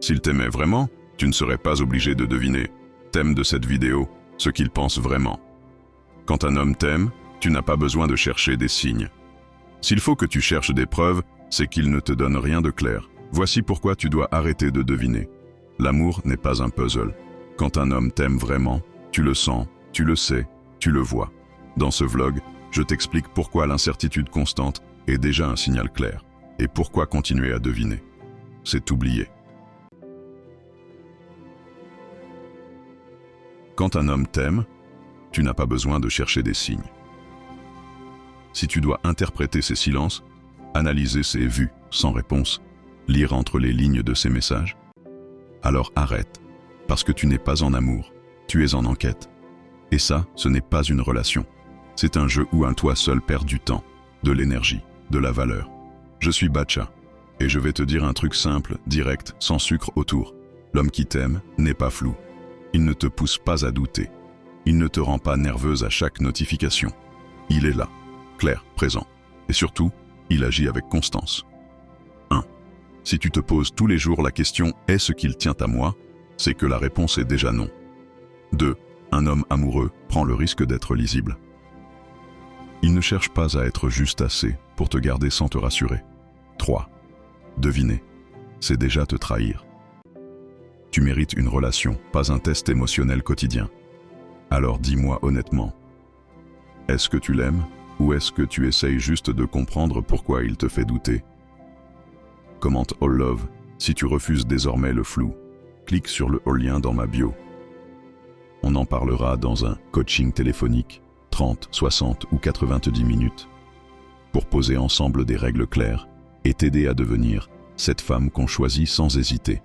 S'il t'aimait vraiment, tu ne serais pas obligé de deviner, thème de cette vidéo, ce qu'il pense vraiment. Quand un homme t'aime, tu n'as pas besoin de chercher des signes. S'il faut que tu cherches des preuves, c'est qu'il ne te donne rien de clair. Voici pourquoi tu dois arrêter de deviner. L'amour n'est pas un puzzle. Quand un homme t'aime vraiment, tu le sens, tu le sais, tu le vois. Dans ce vlog, je t'explique pourquoi l'incertitude constante est déjà un signal clair, et pourquoi continuer à deviner. C'est oublier. Quand un homme t'aime, tu n'as pas besoin de chercher des signes. Si tu dois interpréter ses silences, analyser ses vues sans réponse, lire entre les lignes de ses messages, alors arrête, parce que tu n'es pas en amour, tu es en enquête. Et ça, ce n'est pas une relation. C'est un jeu où un toi seul perd du temps, de l'énergie, de la valeur. Je suis Batcha, et je vais te dire un truc simple, direct, sans sucre autour. L'homme qui t'aime n'est pas flou. Il ne te pousse pas à douter. Il ne te rend pas nerveuse à chaque notification. Il est là, clair, présent. Et surtout, il agit avec constance. 1. Si tu te poses tous les jours la question « Est-ce qu'il tient à moi ?», c'est que la réponse est déjà non. 2. Un homme amoureux prend le risque d'être lisible. Il ne cherche pas à être juste assez pour te garder sans te rassurer. 3. Deviner, c'est déjà te trahir. Tu mérites une relation, pas un test émotionnel quotidien. Alors dis-moi honnêtement, est-ce que tu l'aimes ou est-ce que tu essayes juste de comprendre pourquoi il te fait douter? Commente All Love si tu refuses désormais le flou. Clique sur le lien dans ma bio. On en parlera dans un coaching téléphonique, 30, 60 ou 90 minutes, pour poser ensemble des règles claires et t'aider à devenir cette femme qu'on choisit sans hésiter.